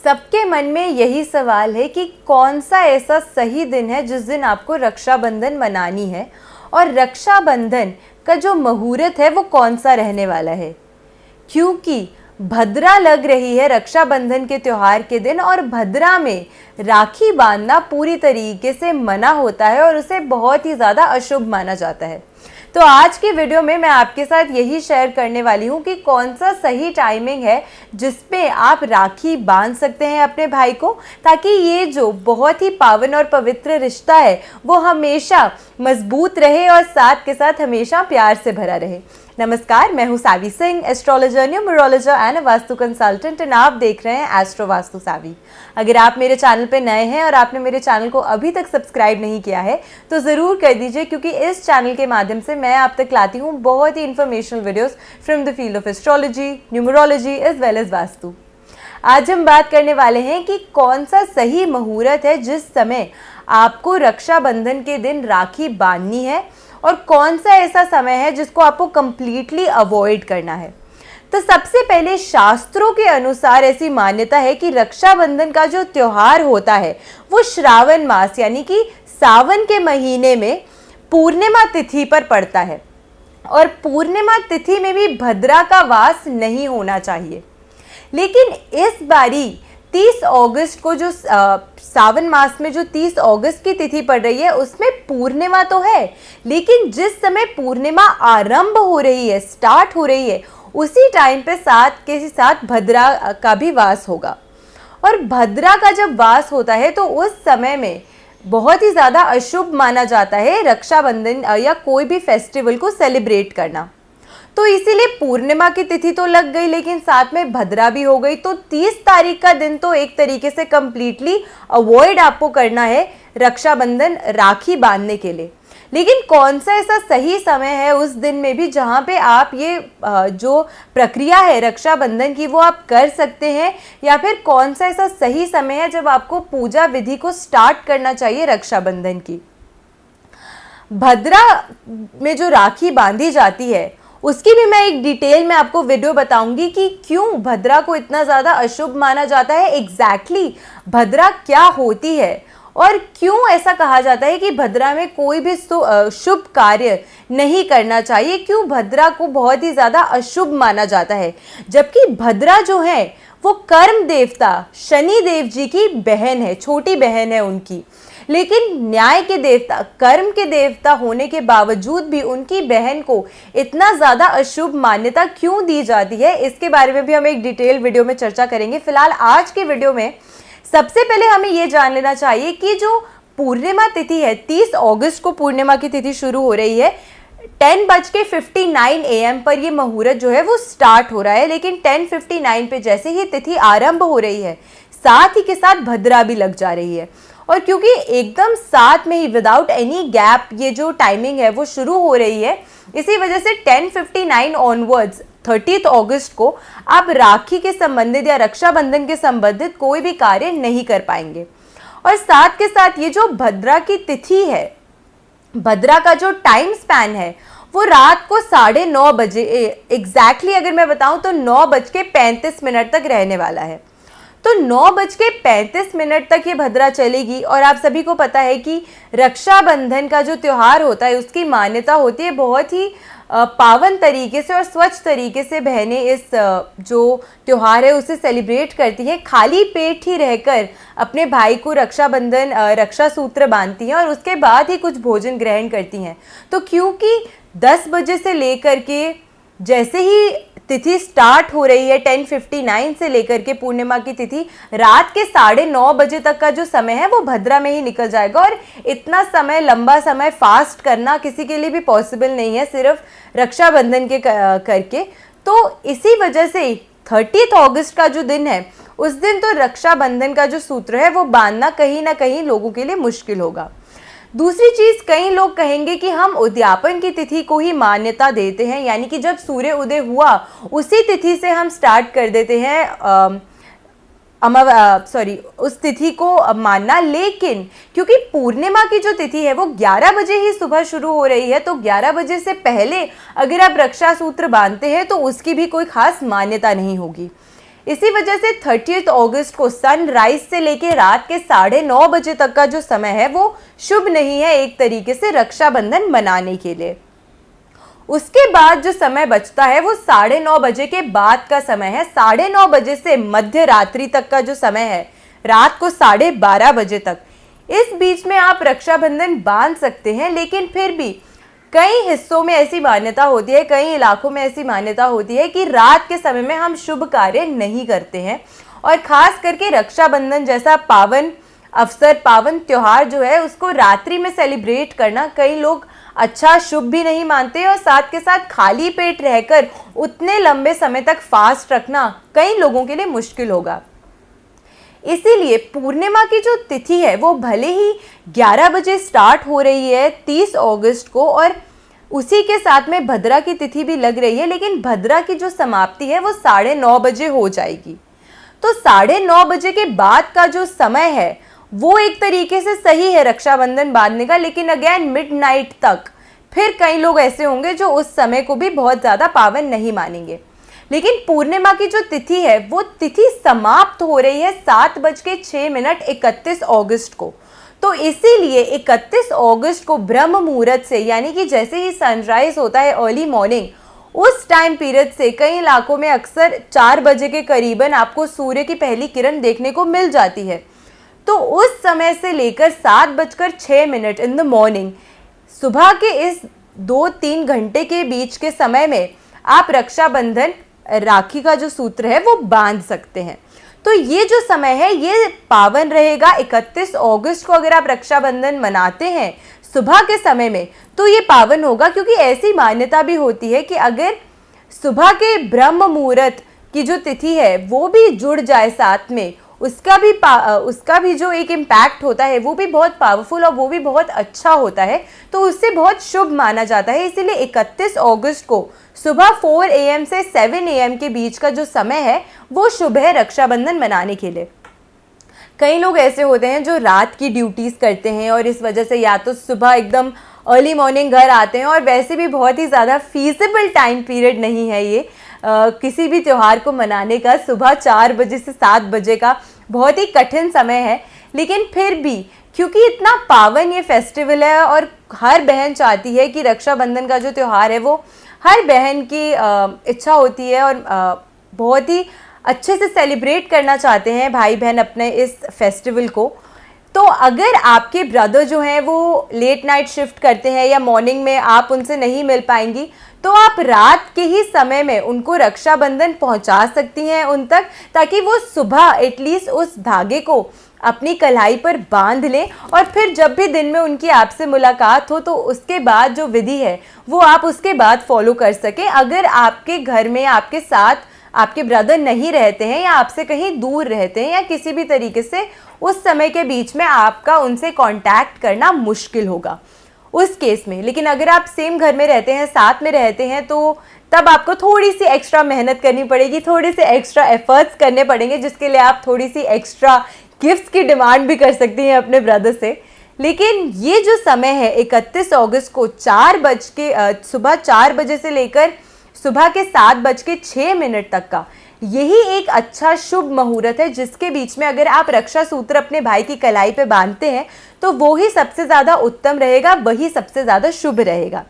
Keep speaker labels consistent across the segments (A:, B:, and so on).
A: सबके मन में यही सवाल है कि कौन सा ऐसा सही दिन है जिस दिन आपको रक्षाबंधन मनानी है और रक्षाबंधन का जो मुहूर्त है वो कौन सा रहने वाला है। क्योंकि भद्रा लग रही है रक्षाबंधन के त्यौहार के दिन और भद्रा में राखी बांधना पूरी तरीके से मना होता है और उसे बहुत ही ज़्यादा अशुभ माना जाता है। तो आज की वीडियो में मैं आपके साथ यही शेयर करने वाली हूँ कि कौन सा सही टाइमिंग है जिसपे आप राखी बांध सकते हैं अपने भाई को, ताकि ये जो बहुत ही पावन और पवित्र रिश्ता है वो हमेशा मजबूत रहे और साथ के साथ हमेशा प्यार से भरा रहे। नमस्कार, मैं हूँ Saavi Singh, astrologer, numerologer and vastu consultant, and आप देख रहे हैं एस्ट्रो वास्तु सावी। अगर आप मेरे चैनल पे नए हैं और आपने मेरे चैनल को अभी तक सब्सक्राइब नहीं किया है तो ज़रूर कर दीजिए, क्योंकि इस चैनल के माध्यम से मैं आप तक लाती हूँ बहुत ही informational videos from the field of astrology, numerology as well as vastu. आज हम बात करने वाले हैं कि कौन सा सही मुहूर्त है जिस समय आपको रक्षाबंधन के दिन राखी बांधनी है और कौन सा ऐसा समय है जिसको आपको कंप्लीटली अवॉइड करना है। तो सबसे पहले शास्त्रों के अनुसार ऐसी मान्यता है कि रक्षाबंधन का जो त्योहार होता है वो श्रावण मास यानी कि सावन के महीने में पूर्णिमा तिथि पर पड़ता है और पूर्णिमा तिथि में भी भद्रा का वास नहीं होना चाहिए। लेकिन इस बारी 30 अगस्त को जो सावन मास में जो 30 अगस्त की तिथि पड़ रही है उसमें पूर्णिमा तो है, लेकिन जिस समय पूर्णिमा आरंभ हो रही है, स्टार्ट हो रही है, उसी टाइम पे साथ के साथ भद्रा का भी वास होगा। और भद्रा का जब वास होता है तो उस समय में बहुत ही ज़्यादा अशुभ माना जाता है रक्षाबंधन या कोई भी फेस्टिवल को सेलिब्रेट करना। तो इसीलिए पूर्णिमा की तिथि तो लग गई, लेकिन साथ में भद्रा भी हो गई। तो 30 तारीख का दिन तो एक तरीके से कंप्लीटली अवॉइड आपको करना है रक्षाबंधन राखी बांधने के लिए। लेकिन कौन सा ऐसा सही समय है उस दिन में भी जहाँ पे आप ये जो प्रक्रिया है रक्षाबंधन की वो आप कर सकते हैं, या फिर कौन सा ऐसा सही समय है जब आपको पूजा विधि को स्टार्ट करना चाहिए रक्षाबंधन की। भद्रा में जो राखी बांधी जाती है उसकी भी मैं एक डिटेल में आपको वीडियो बताऊंगी कि क्यों भद्रा को इतना ज़्यादा अशुभ माना जाता है, एग्जैक्टली भद्रा क्या होती है और क्यों ऐसा कहा जाता है कि भद्रा में कोई भी शुभ कार्य नहीं करना चाहिए, क्यों भद्रा को बहुत ही ज़्यादा अशुभ माना जाता है। जबकि भद्रा जो है वो कर्म देवता शनि देव जी की बहन है, छोटी बहन है उनकी, लेकिन न्याय के देवता, कर्म के देवता होने के बावजूद भी उनकी बहन को इतना ज़्यादा अशुभ मान्यता क्यों दी जाती है, इसके बारे में भी हम एक डिटेल वीडियो में चर्चा करेंगे। फिलहाल आज के वीडियो में सबसे पहले हमें ये जान लेना चाहिए कि जो पूर्णिमा तिथि है, 30 अगस्त को पूर्णिमा की तिथि शुरू हो रही है। 10:59 AM पर ये मुहूर्त जो है वो स्टार्ट हो रहा है, लेकिन 10:59 पे जैसे ही तिथि आरंभ हो रही है साथ ही के साथ भद्रा भी लग जा रही है। और क्योंकि एकदम साथ में ही विदाउट एनी गैप ये जो टाइमिंग है वो शुरू हो रही है, इसी वजह से 10:59 ऑनवर्ड्स 30 अगस्त को आप राखी के संबंधित या रक्षाबंधन के संबंधित कोई भी कार्य नहीं कर पाएंगे। और साथ के साथ ये जो भद्रा की तिथि है, भद्रा का जो टाइम स्पैन है वो रात को 9:30 बजे एग्जैक्टली अगर मैं बताऊं तो 9:35 तक रहने वाला है। तो 9:35 तक ये भद्रा चलेगी। और आप सभी को पता है कि रक्षाबंधन का जो त्यौहार होता है उसकी मान्यता होती है बहुत ही पावन तरीके से और स्वच्छ तरीके से बहनें इस जो त्यौहार है उसे सेलिब्रेट करती हैं। खाली पेट ही रहकर अपने भाई को रक्षाबंधन रक्षा सूत्र बांधती हैं और उसके बाद ही कुछ भोजन ग्रहण करती हैं। तो क्योंकि 10 बजे से लेकर के जैसे ही तिथि स्टार्ट हो रही है 10:59 से लेकर के पूर्णिमा की तिथि रात के 9:30 बजे तक का जो समय है वो भद्रा में ही निकल जाएगा। और इतना समय, लंबा समय फास्ट करना किसी के लिए भी पॉसिबल नहीं है, सिर्फ रक्षाबंधन के करके। तो इसी वजह से 30 अगस्त का जो दिन है उस दिन तो रक्षाबंधन का जो सूत्र है वो बांधना कहीं ना कहीं लोगों के लिए मुश्किल होगा। दूसरी चीज़, कई लोग कहेंगे कि हम उद्यापन की तिथि को ही मान्यता देते हैं, यानी कि जब सूर्य उदय हुआ उसी तिथि से हम स्टार्ट कर देते हैं उस तिथि को मानना। लेकिन क्योंकि पूर्णिमा की जो तिथि है वो 11 बजे ही सुबह शुरू हो रही है, तो 11 बजे से पहले अगर आप रक्षा सूत्र बांधते हैं तो उसकी भी कोई खास मान्यता नहीं होगी। इसी वजह से 30 अगस्त को सनराइज से लेके रात के 9:30 बजे तक का जो समय है वो शुभ नहीं है एक तरीके से रक्षाबंधन मनाने के लिए। उसके बाद जो समय बचता है वो 9:30 बजे के बाद का समय है। 9:30 बजे से मध्य रात्रि तक का जो समय है, रात को 12:30 बजे तक, इस बीच में आप रक्षाबंधन बांध सकते हैं। लेकिन फिर भी कई हिस्सों में ऐसी मान्यता होती है, कई इलाकों में ऐसी मान्यता होती है कि रात के समय में हम शुभ कार्य नहीं करते हैं, और खास करके रक्षाबंधन जैसा पावन अवसर, पावन त्योहार जो है, उसको रात्रि में सेलिब्रेट करना कई लोग अच्छा शुभ भी नहीं मानते, और साथ के साथ खाली पेट रहकर उतने लंबे समय तक फास्ट रखना कई लोगों के लिए मुश्किल होगा। इसीलिए पूर्णिमा की जो तिथि है वो भले ही 11 बजे स्टार्ट हो रही है 30 अगस्त को, और उसी के साथ में भद्रा की तिथि भी लग रही है, लेकिन भद्रा की जो समाप्ति है वो 9:30 बजे हो जाएगी। तो 9:30 बजे के बाद का जो समय है वो एक तरीके से सही है रक्षाबंधन बांधने का, लेकिन अगेन मिडनाइट तक फिर कई लोग ऐसे होंगे जो उस समय को भी बहुत ज़्यादा पावन नहीं मानेंगे। लेकिन पूर्णिमा की जो तिथि है वो तिथि समाप्त हो रही है 7:06 31 अगस्त को। तो इसीलिए 31 अगस्त को ब्रह्म मुहूर्त से, यानी कि जैसे ही सनराइज होता है अर्ली मॉर्निंग, उस टाइम पीरियड से कई इलाकों में अक्सर 4 बजे के करीबन आपको सूर्य की पहली किरण देखने को मिल जाती है। तो उस समय से लेकर 7:06 इन द मॉर्निंग, सुबह के इस 2-3 घंटे के बीच के समय में आप रक्षाबंधन, राखी का जो सूत्र है वो बांध सकते हैं। तो ये जो समय है ये पावन रहेगा। 31 अगस्त को अगर आप रक्षाबंधन मनाते हैं सुबह के समय में तो ये पावन होगा, क्योंकि ऐसी मान्यता भी होती है कि अगर सुबह के ब्रह्म मुहूर्त की जो तिथि है वो भी जुड़ जाए साथ में, उसका भी जो एक इम्पैक्ट होता है वो भी बहुत पावरफुल और वो भी बहुत अच्छा होता है, तो उससे बहुत शुभ माना जाता है। इसीलिए 31 अगस्त को सुबह 4 AM से 7 AM के बीच का जो समय है वो शुभ है रक्षाबंधन मनाने के लिए। कई लोग ऐसे होते हैं जो रात की ड्यूटीज़ करते हैं और इस वजह से या तो सुबह एकदम अर्ली मॉर्निंग घर आते हैं, और वैसे भी बहुत ही ज़्यादा फीजिबल टाइम पीरियड नहीं है ये किसी भी त्यौहार को मनाने का। सुबह 4 बजे से 7 बजे का बहुत ही कठिन समय है, लेकिन फिर भी क्योंकि इतना पावन ये फेस्टिवल है और हर बहन चाहती है कि रक्षाबंधन का जो त्यौहार है वो हर बहन की इच्छा होती है, और बहुत ही अच्छे से सेलिब्रेट करना चाहते हैं भाई बहन अपने इस फेस्टिवल को। तो अगर आपके ब्रदर जो हैं वो लेट नाइट शिफ्ट करते हैं या मॉर्निंग में आप उनसे नहीं मिल पाएंगी, तो आप रात के ही समय में उनको रक्षाबंधन पहुंचा सकती हैं उन तक, ताकि वो सुबह एटलीस्ट उस धागे को अपनी कलाई पर बांध लें, और फिर जब भी दिन में उनकी आपसे मुलाकात हो तो उसके बाद जो विधि है वो आप उसके बाद फॉलो कर सकें। अगर आपके घर में आपके साथ आपके ब्रदर नहीं रहते हैं या आपसे कहीं दूर रहते हैं या किसी भी तरीके से उस समय के बीच में आपका उनसे कांटेक्ट करना मुश्किल होगा उस केस में। लेकिन अगर आप सेम घर में रहते हैं, साथ में रहते हैं, तो तब आपको थोड़ी सी एक्स्ट्रा मेहनत करनी पड़ेगी, थोड़े से एक्स्ट्रा एफर्ट्स करने पड़ेंगे, जिसके लिए आप थोड़ी सी एक्स्ट्रा गिफ्ट्स की डिमांड भी कर सकती हैं अपने ब्रदर से। लेकिन ये जो समय है 31 अगस्त को सुबह 4 बजे से लेकर सुबह के 7:06 तक का, यही एक अच्छा शुभ मुहूर्त है, जिसके बीच में अगर आप रक्षा सूत्र अपने भाई की कलाई पे बांधते हैं तो वो ही सबसे ज़्यादा उत्तम रहेगा, वही सबसे ज़्यादा शुभ रहेगा।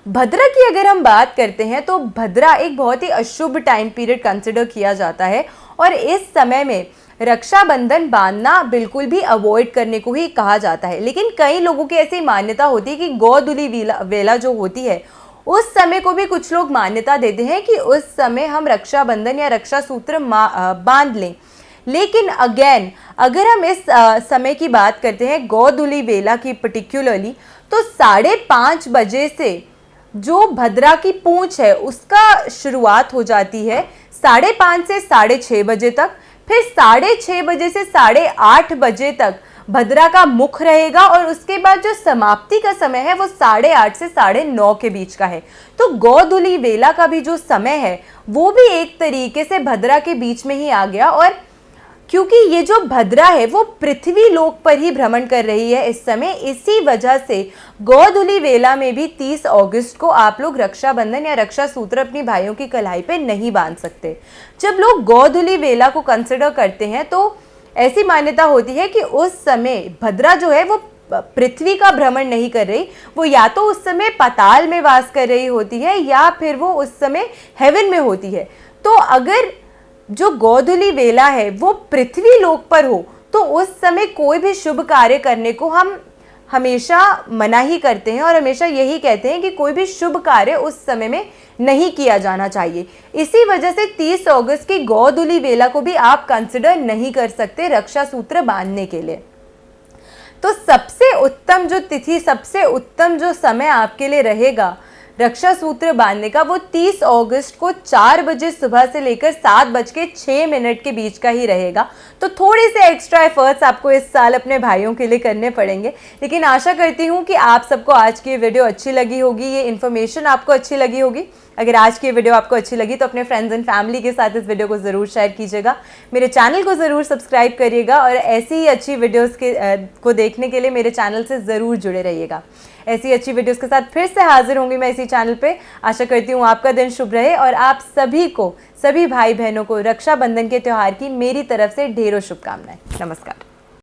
A: भद्रा की अगर हम बात करते हैं तो भद्रा एक बहुत ही अशुभ टाइम पीरियड कंसिडर किया जाता है, और इस समय में रक्षाबंधन बांधना बिल्कुल भी अवॉइड करने को ही कहा जाता है। लेकिन कई लोगों की ऐसी मान्यता होती है कि गोधूली वेला जो होती है उस समय को भी कुछ लोग मान्यता देते हैं कि उस समय हम रक्षाबंधन या रक्षा सूत्र बांध लें। लेकिन अगेन अगर हम इस समय की बात करते हैं गोधूली वेला की पर्टिकुलरली, तो 5:30 बजे से जो भद्रा की पूंछ है उसका शुरुआत हो जाती है 5:30 से 6:30 बजे तक। फिर 6:30 बजे से 8:30 बजे तक भद्रा का मुख रहेगा, और उसके बाद जो समाप्ति का समय है वो 8:30 से 9:30 के बीच का है। तो गोधूली वेला का भी जो समय है वो भी एक तरीके से भद्रा के बीच में ही आ गया। और क्योंकि ये जो भद्रा है वो पृथ्वी लोक पर ही भ्रमण कर रही है इस समय। इसी वजह से गोधूलि वेला में भी 30 अगस्त को आप लोग रक्षाबंधन या रक्षा सूत्र अपनी भाइयों की कलाई पे नहीं बांध सकते। जब लोग गोधूलि वेला को कंसिडर करते हैं तो ऐसी मान्यता होती है कि उस समय भद्रा जो है वो पृथ्वी का भ्रमण नहीं कर रही, वो या तो उस समय पाताल में वास कर रही होती है या फिर वो उस समय हेवन में होती है। तो अगर जो गोधूलि वेला है वो पृथ्वी लोक पर हो तो उस समय कोई भी शुभ कार्य करने को हम हमेशा मना ही करते हैं और हमेशा यही कहते हैं कि कोई भी शुभ कार्य उस समय में नहीं किया जाना चाहिए। इसी वजह से 30 अगस्त की गोधूलि वेला को भी आप कंसिडर नहीं कर सकते रक्षा सूत्र बांधने के लिए। तो सबसे उत्तम जो तिथि, सबसे उत्तम जो समय आपके लिए रहेगा रक्षा सूत्र बांधने का, वो 30 अगस्त को 4 बजे सुबह से लेकर 7:06 के बीच का ही रहेगा। तो थोड़े से एक्स्ट्रा एफर्ट्स आपको इस साल अपने भाइयों के लिए करने पड़ेंगे, लेकिन आशा करती हूँ कि आप सबको आज की वीडियो अच्छी लगी होगी, ये इन्फॉर्मेशन आपको अच्छी लगी होगी। अगर आज की वीडियो आपको अच्छी लगी तो अपने फ्रेंड्स एंड फैमिली के साथ इस वीडियो को ज़रूर शेयर कीजिएगा, मेरे चैनल को ज़रूर सब्सक्राइब करिएगा और ऐसी ही अच्छी वीडियोस को देखने के लिए मेरे चैनल से ज़रूर जुड़े रहिएगा। ऐसी अच्छी वीडियोस के साथ फिर से हाजिर होंगी मैं इसी चैनल पे। आशा करती हूँ आपका दिन शुभ रहे और आप सभी को, सभी भाई बहनों को रक्षाबंधन के त्यौहार की मेरी तरफ से ढेरों शुभकामनाएं। नमस्कार।